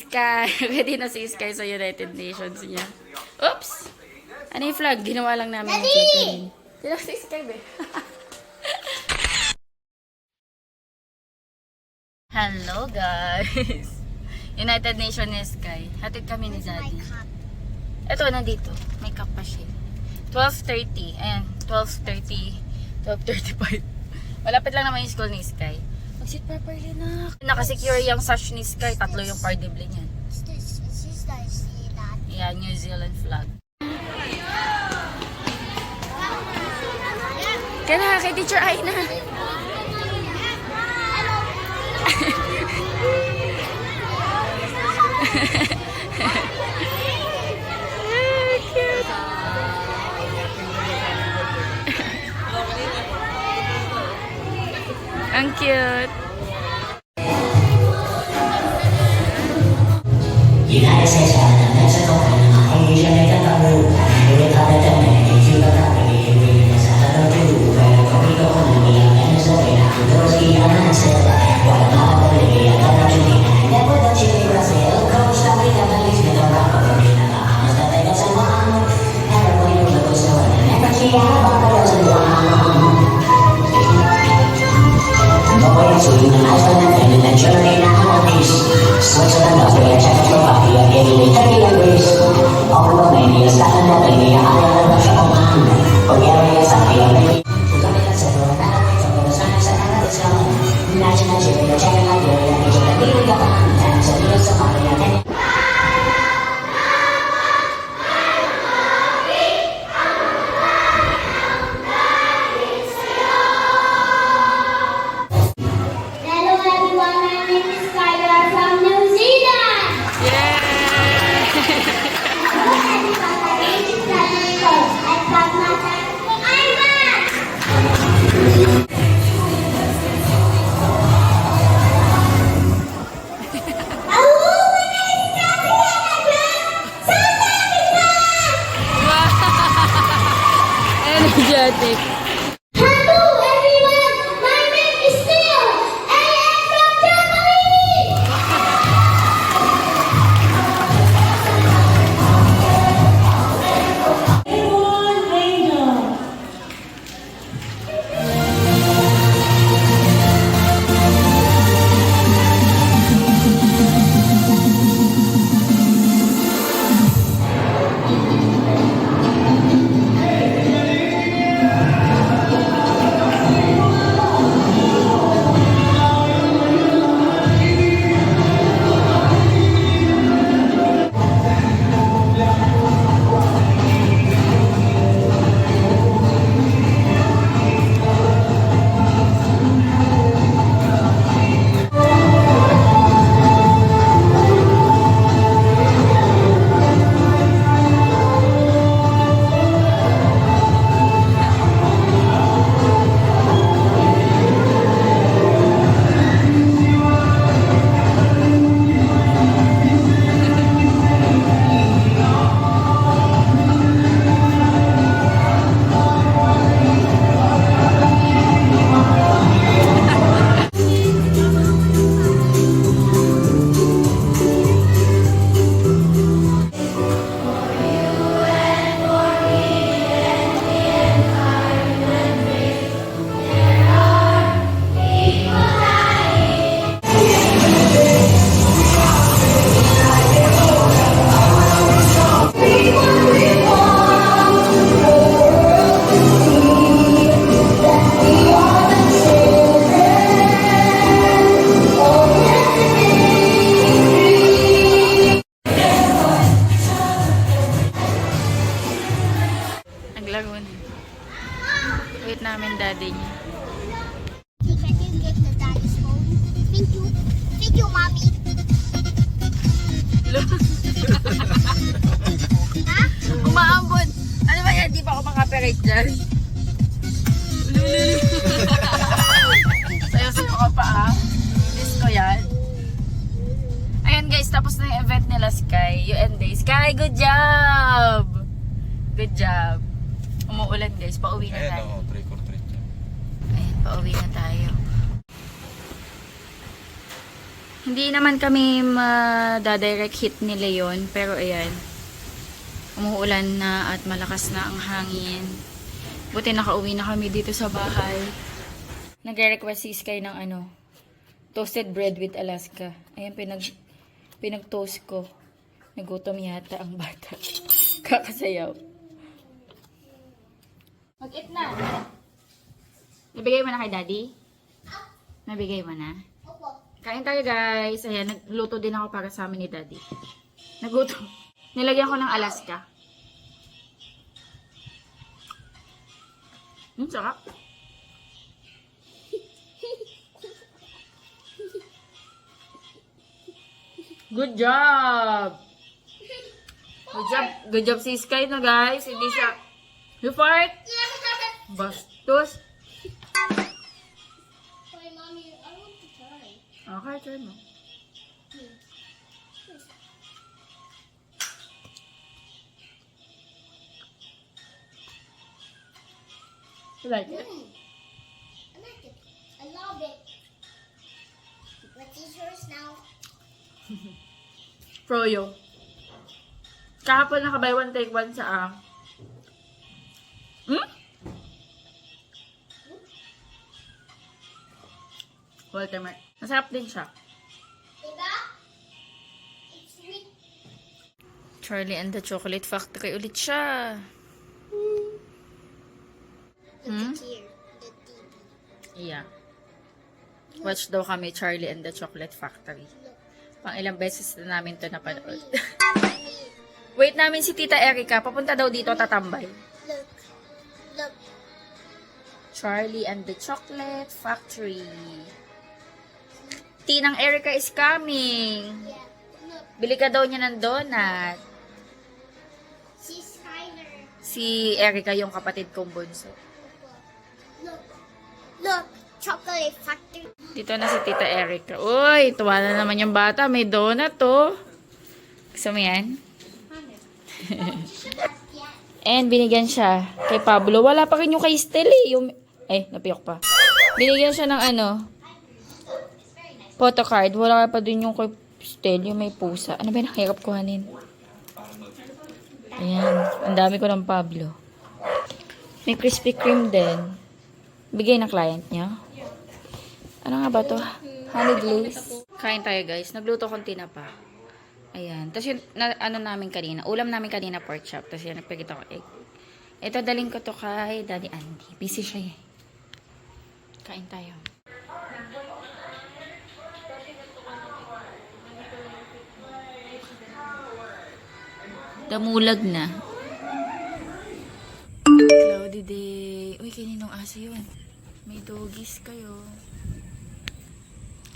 Sky. Ready na si Sky sa United Nations niya. Oops! Ano yung flag? Ginawa lang namin yung flag kanina. Sino si Sky, be? Hello, guys! United Nations ni Sky. Hatid kami ni Zaddy. Ito, nandito. May cup pa siya. 12:30. Ayan, 12:30. 12:35. Malapit lang naman yung school ni Sky. Mag-sit properly na. Nakasecure yung sash ni Sky. 3 yung pardible niyan. Yeah, New Zealand flag. Kaya na, kay Teacher Aina. Ang cute. United States, Canada, Mexico, Panama, Asia, America, Peru, America, Dominican, Cuba, Caribbean, Salvador, Peru, Puerto Rico, Colombia, Venezuela, Honduras, Guyana, Guatemala, Bolivia, Argentina, Ecuador, Chile, Brazil, Costa Rica, Belize, Nicaragua, Burkina Faso, Jamaica, San Juan, Paraguay, Venezuela, Nicaragua, Bahamas, and Guam. Norway, Sweden, Iceland, Finland, Germany, Netherlands, Switzerland, Austria, Czechoslovakia, Italy, Turkey, and Greece. All Romania, Scotland, Albania, Ireland, Russia, Oman, Bulgaria, Saudi Arabia, Bulgaria, Cyprus, Panama, Philippines, Canada, Scotland, Nigeria, China, Liberia, Egypt, Japan, Tanzania, Somalia, Kenya. Energetic. Hello everyone, my name is Theo. I am from Germany. Everyone, Angel. Naglago na. Wait namin daddy niya. Can you get the daddy's phone? Thank you. Thank you, mommy. Ha? Umaambon! Ano ba yan? Di ba ako makapirate dyan? Sayo-sayo ka pa ah. Miss ko yan. Ayan guys, tapos na yung event nila Sky. UN Day. Sky, good job! Good job. Umuulan guys, pauwi na tayo. Ayan o, trick or treat yan. Ayan, pauwi na tayo. Hindi naman kami madadirect hit ni Leon, pero ayan. Umuulan na at malakas na ang hangin. Buti nakauwi na kami dito sa bahay. Nagre-request si Sky ng toasted bread with Alaska. Ayan, pinag-toast ko. Nagutom yata ang bata. Kakasayaw. Mag-eat na. Nabigay mo na kay Daddy? Nabigay mo na? Kain tayo guys. Ayan, nagluto din ako para sa amin ni Daddy. Nagutom. Nilagyan ko ng Alaska. Sarap. Good job! Good job si Sky na guys. Hindi siya... You fart? Bastos. Wait, Mommy, I want to try. Okay, try mo. You like it? I like it. I love it. What is yours now? Froyo. Kahapon naka-buy one take one sa Walter Mer. Masarap din siya. Diba? It's sweet. Charlie and the Chocolate Factory ulit siya. Look at here. The TV. Yeah. Watch daw kami Charlie and the Chocolate Factory. Pang ilang beses na namin to napanood. Wait namin si Tita Erica. Papunta daw dito tatambay. Look. Look. Charlie and the Chocolate Factory. Tinang Erica is coming. Yeah. Look. Bili ka daw niya ng donut. See Skyler. Si Erica yung kapatid kong bunso. Look. Look. Chocolate factory. Dito na si Tita Erica. Uy, tuwa na naman yung bata. May donut to. Gusto mo yan? And binigyan siya kay Pablo. Wala pa rin yung kay Estel eh. Napiyok pa. Binigyan siya ng photocard. Wala pa din yung kay Estel, yung may pusa. Ano ba yung nakahirap kuhanin? Ayan. Ang dami ko ng Pablo. May Krispy Kreme din. Bigay ng client niya. Ano nga ba to? Honey glaze. Kain tayo guys. Nagluto kong tinapa. Ayan. Tapos yung namin kanina. Ulam namin kanina pork chop. Tapos yan nagpagita ko egg. Ito daling ko to kay Daddy Andy. Busy siya eh. Kain tayo. Damulag na. Cloudy day. Uy, kaninong aso yun? May doggies kayo.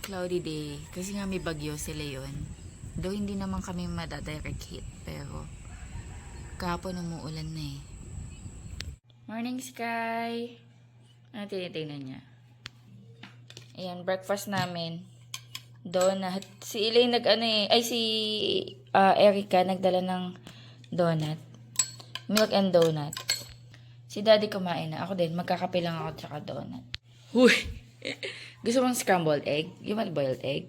Cloudy day. Kasi nga may bagyo sila yun. Though hindi naman kami madadirect hit. Pero kahapon umuulan na eh. Morning Sky. Ano tinitingnan niya? Ayan, breakfast namin. Donut. Si Elaine si Erica nagdala ng donut. Milk and donut. Si Daddy kumain na. Ako din, magkakape lang ako tsaka donut. Huy! Gusto mong scrambled egg? You want boiled egg?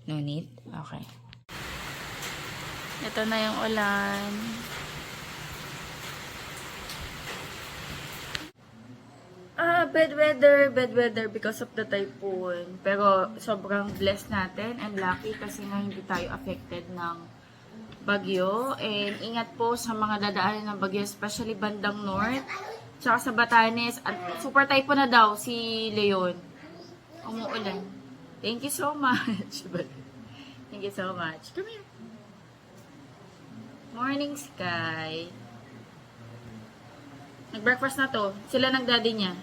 No need? Okay. Ito na yung ulan. Bad weather because of the typhoon. Pero sobrang blessed natin and lucky kasi nga hindi tayo affected ng bagyo. And ingat po sa mga dadaanan ng bagyo, especially bandang north. Tsaka sa Batanes. At super typhoon na daw si Leon. Umuulan. Thank you so much. Thank you so much. Come here. Morning Sky. Nag-breakfast na to. Sila ng daddy niya.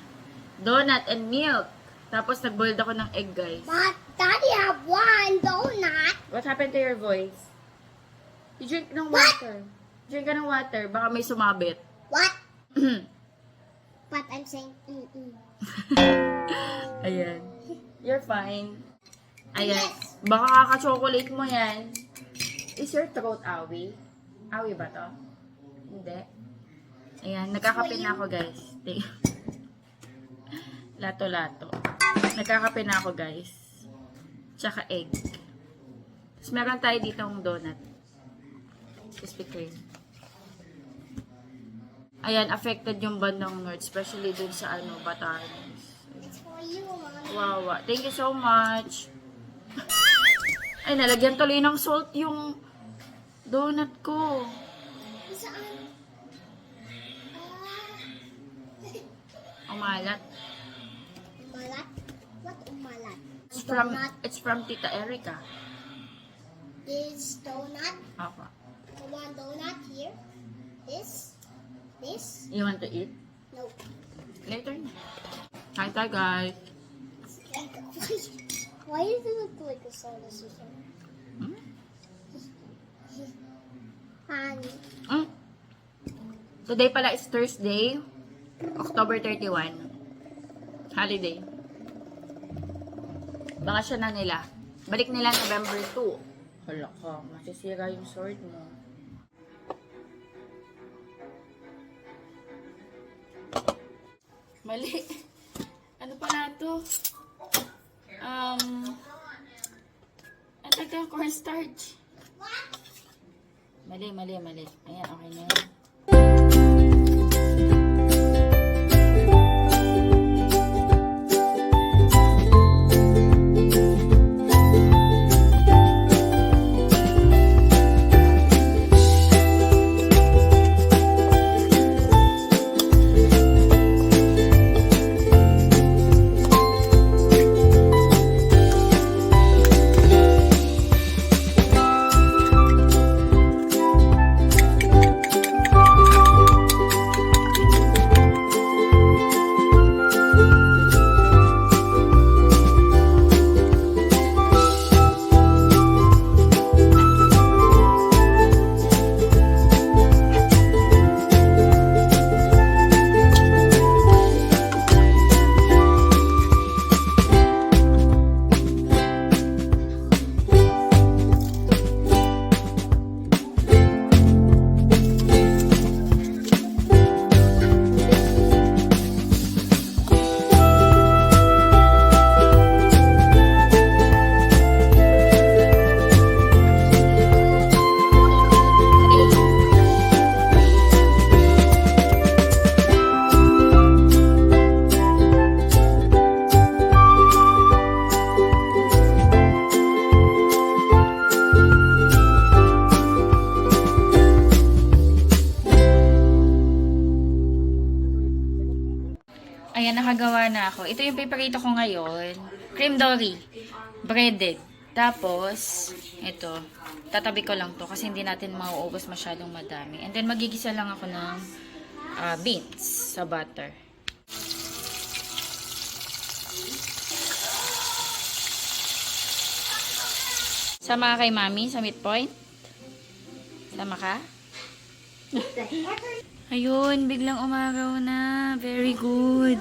Donut and milk. Tapos nag-boiled ako ng egg, guys. But Daddy have one donut. What happened to your voice? You drink ng water. Drink ka ng water. Baka may sumabit. What? But I'm saying Ayan. You're fine. Ayan. Yes. Baka kaka-chocolate mo yan. Is your throat awi? Awi ba to? Hindi. Ayan. Nagkakape na ako, guys. Lato-lato. Nagkakape na ako, guys. Tsaka egg. Tapos meron tayo ditong donut. Krispy Kreme. Ayan, affected yung bandang north, especially dun sa Batanes. It's for you, Mommy. Wow, thank you so much. Ay, nalagyan tuloy ng salt yung donut ko. Saan? Umalat. Umalat? What umalat? It's from Tita Erica. This donut. Apa. One donut here. This. This. You want to eat? No. Later na. Hi, guys. Why does it look like a soda system? Hmm? Honey. Mm. Today pala is Thursday, October 31. Holiday. Bakasyon na nila. Balik nila November 2. Hala ka, masisira yung sword mo. Mali. Ano pala to? Ang tagtang cornstarch. Mali. Ayan, okay na yan. Ayan, nakagawa na ako. Ito yung paborito ko ngayon. Cream dory. Breaded. Tapos, ito. Tatabi ko lang to kasi hindi natin mauubos masyadong madami. And then, magigisa lang ako ng beans sa butter. Sama ka kay Mami sa midpoint? Sama ka? Ayun, biglang umagaw na. Very good.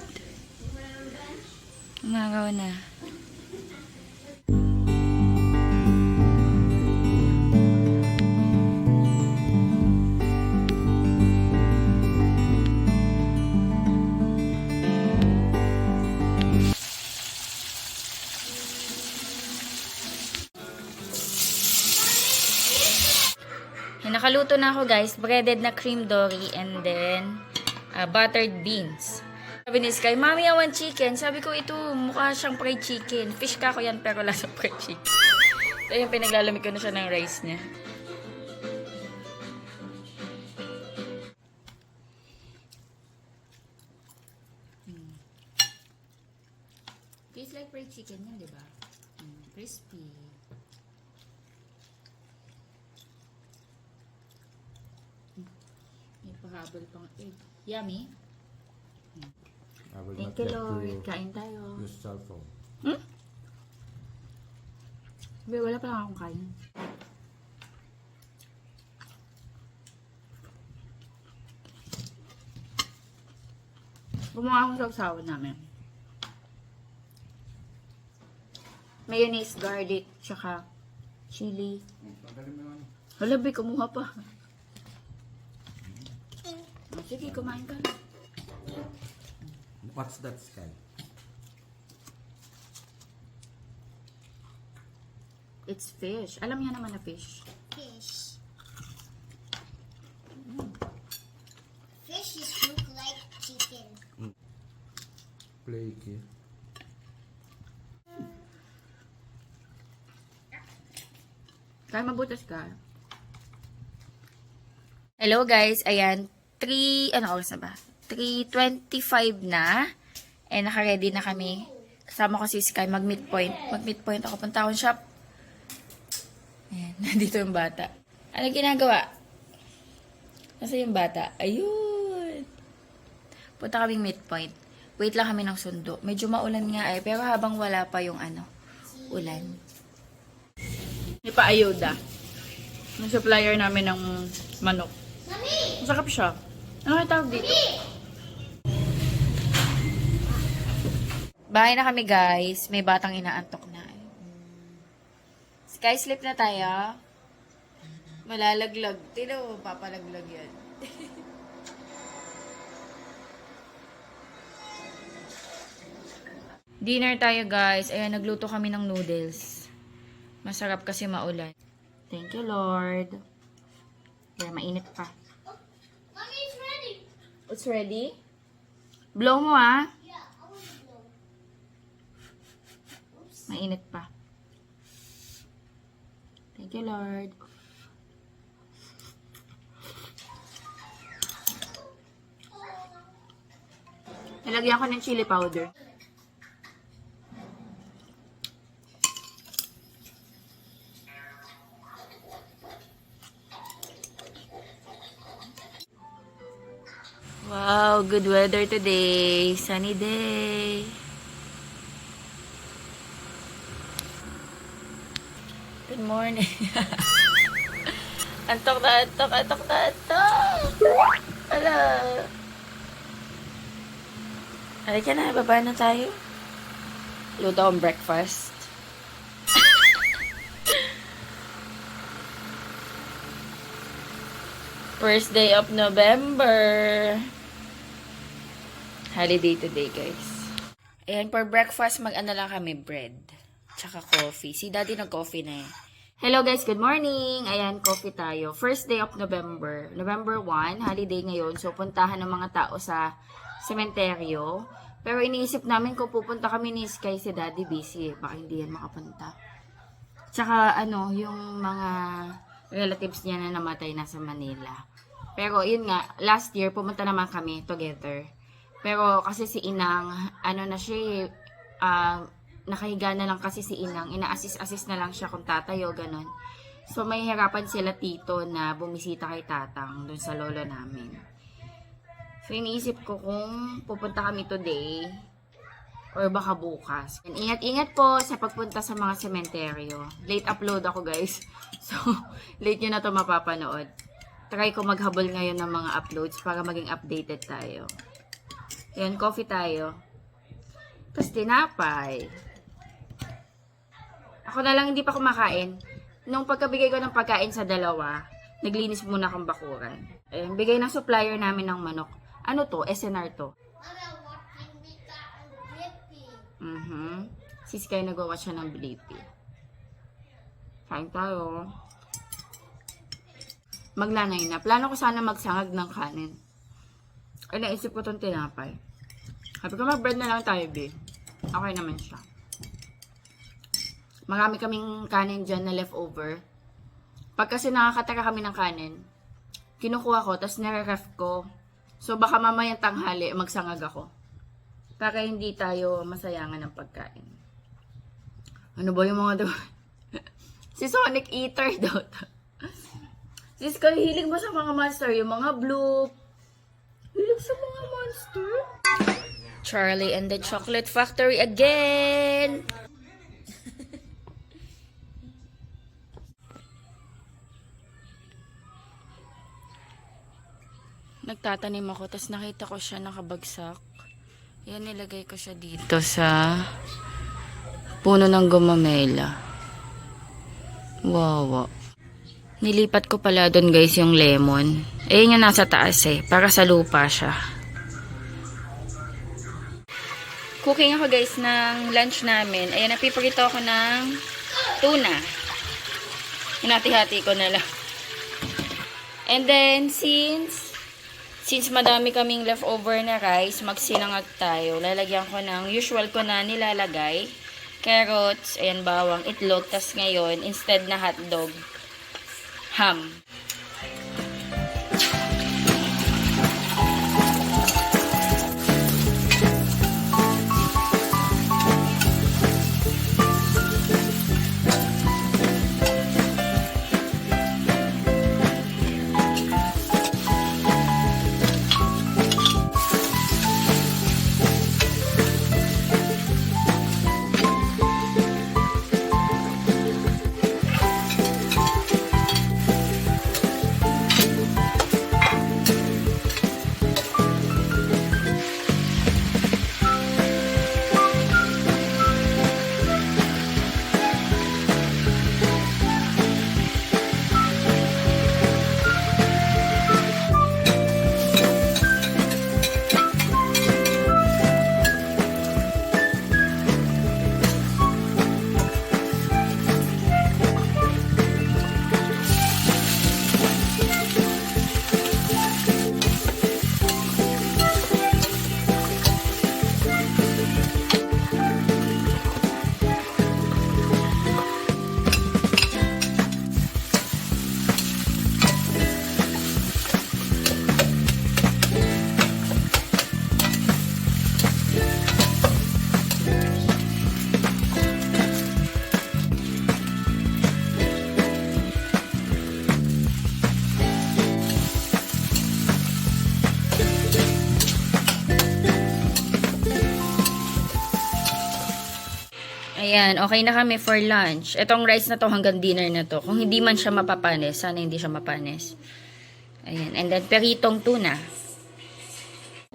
Umagaw na. Nakaluto na ako guys, breaded na cream dory and then buttered beans. Sabi ni Sky, Mami, I want chicken. Sabi ko, ito mukha siyang fried chicken. Fish ka ko yan pero lasa fried chicken. So yung pinaglalamig ko na siya ng rice niya. Tastes like fried chicken yan, di ba? Crispy. May pahabol pang egg. Yummy. I will Thank not you, let Lord. you Kain tayo. use cell phone. Wala pa lang akong kain. Gumawa akong sausawan namin. Mayonnaise, garlic, tsaka chili. Hala, Be, kumuha pa. Oh, sige, kumain ka. What's that, Sky? It's fish. Alam niya naman na fish. Fish. Fishes look like chicken. Flaky. Kaya mabutas ka. Hello guys, ayan. 3, ano oras na ba? 3:25 na. And naka-ready na kami. Kasama ko si Sky mag-midpoint. Mag-midpoint ako. Punta akong shop. Ayan, nandito yung bata. Ano ginagawa? Nasa yung bata? Ayun. Punta kaming midpoint. Wait lang kami ng sundo. Medyo maulan nga eh. Pero habang wala pa yung ulan. May pa-ayuda. Yung supplier namin ng manok. Mommy! Masakap siya. Ano kaya tawag dito? Bahay na kami guys. May batang inaantok na. Sky sleep na tayo. Malalaglag. Tino, papalaglag yan. Dinner tayo guys. Ayan, nagluto kami ng noodles. Masarap kasi maulan. Thank you, Lord. Kaya mainit pa. Mommy, it's ready. It's ready? Blow mo ah. Yeah, I want to blow. Mainit pa. Thank you, Lord. Nalagyan ko ng chili powder. Wow, good weather today. Sunny day. Good morning. Antok na antok, antok na antok. Ala. Halika na, baba na tayo. Luto akong breakfast. First day of November. Holiday today, guys. Ayan, for breakfast, mag-ano lang kami, bread. Tsaka coffee. Si daddy nag-coffee na eh. Hello guys, good morning! Ayan, coffee tayo. First day of November. November 1, holiday ngayon. So, puntahan ng mga tao sa sementeryo. Pero iniisip namin kung pupunta kami ni Sky, si daddy busy. Baka hindi yan makapunta. Tsaka, yung mga relatives niya na namatay nasa Manila. Pero, yun nga, last year, pumunta naman kami together. Pero, kasi si Inang, na siya, nakahiga na lang kasi si Inang. Ina-assist na lang siya kung tatayo, ganun. So, may hirapan sila tito na bumisita kay tatang dun sa lolo namin. So, iniisip ko kung pupunta kami today or baka bukas. And ingat-ingat po sa pagpunta sa mga sementeryo. Late upload ako, guys. So, late nyo na to mapapanood. Try ko maghabol ngayon ng mga uploads para maging updated tayo. Ayan, coffee tayo. Tapos tinapay. Ako na lang hindi pa kumakain. Nung pagkabigay ko ng pagkain sa dalawa, naglinis muna akong bakuran. Ayan, bigay ng supplier namin ng manok. Ano to? SNR to. Mama, watching Mika and Blippi. Si Sky nag-watch siya ng Blippi. Kain tayo. Maglanay na. Plano ko sana magsangag ng kanin. Ay, naisip ko itong tinapay. Sabi ko, mag-bread na lang tayo, be. Okay naman siya. Marami kaming kanin dyan na leftover. Pag kasi nakakataka kami ng kanin, kinukuha ko, tapos nare-ref ko. So, baka mamayang tanghali, magsangag ako. Para hindi tayo masayangan ng pagkain. Ano ba yung mga doon? Si Sonic Eater daw. Sis, kayo hilig mo sa mga monster? Yung mga blue. Hilig sa mga monster? Charlie and the Chocolate Factory again! Nagtatanim ako, tapos nakita ko siya nakabagsak. Yan, nilagay ko siya dito sa puno ng gumamela. Wow. Nilipat ko pala doon guys yung lemon. Ayun yung nasa taas eh. Para sa lupa siya. Cooking ako guys ng lunch namin. Ayan, napiprito ako ng tuna. Hinati-hati ko na lang. And then, since madami kaming leftover na rice, magsinangag tayo. Lalagyan ko ng usual ko na nilalagay. Carrots, ayan, bawang, itlog. Tas ngayon, instead na hotdog, ham. Ayan, okay na kami for lunch. Itong rice na to hanggang dinner na to. Kung hindi man siya mapapanis, sana hindi siya mapanis. Ayan, and then peritong tuna.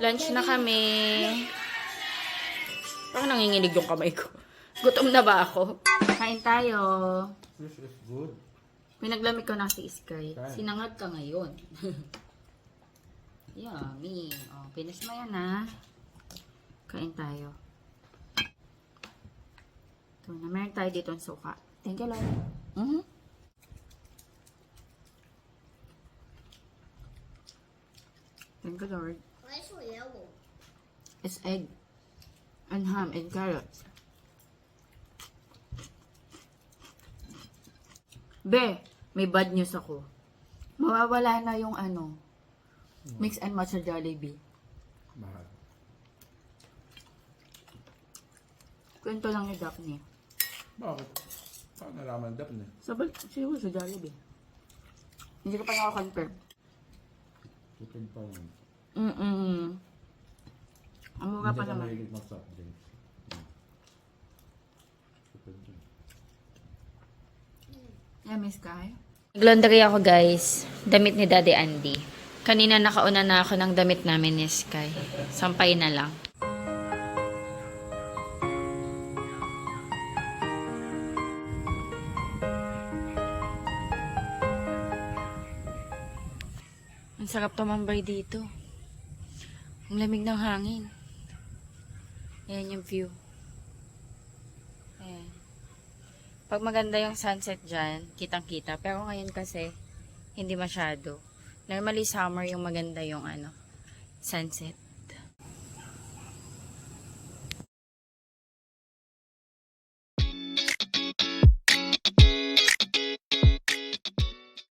Lunch na kami. Parang nanginginig yung kamay ko. Gutom na ba ako? Kain tayo. This is good. Pinaglamig ko na si Sky. Kain. Sinangad ka ngayon. Yummy. Oh, pinis mo yan ha. Kain tayo. Ito na, meron tayo dito ang suka. Thank you, Lord. Thank you, Lord. Why so yellow? It's egg. And ham and carrots. Be, may bad news ako. Mawawala na yung mix and match sa Jollibee. Mahal. Kwento lang ni Daphne. Bakit? Paano nalaman Daphne? Siguro sa Jollibee. Hindi ko pa nakakonfirm. Tipid pa yun. Ang mura pa Hindi ka naman. mahilig mag-soft drinks. Tipid yun. Yeah, Miss Kai. Nag-laundry ako, guys. Damit ni Daddy Andy. Kanina nakauna na ako ng damit namin ni Sky. Sampay na lang. Ang sarap tumambay dito. Ang lamig ng hangin. Ayan yung view. Ayan. Pag maganda yung sunset dyan, kitang-kita. Pero ngayon kasi, hindi masyado. Normally summer yung maganda yung sunset.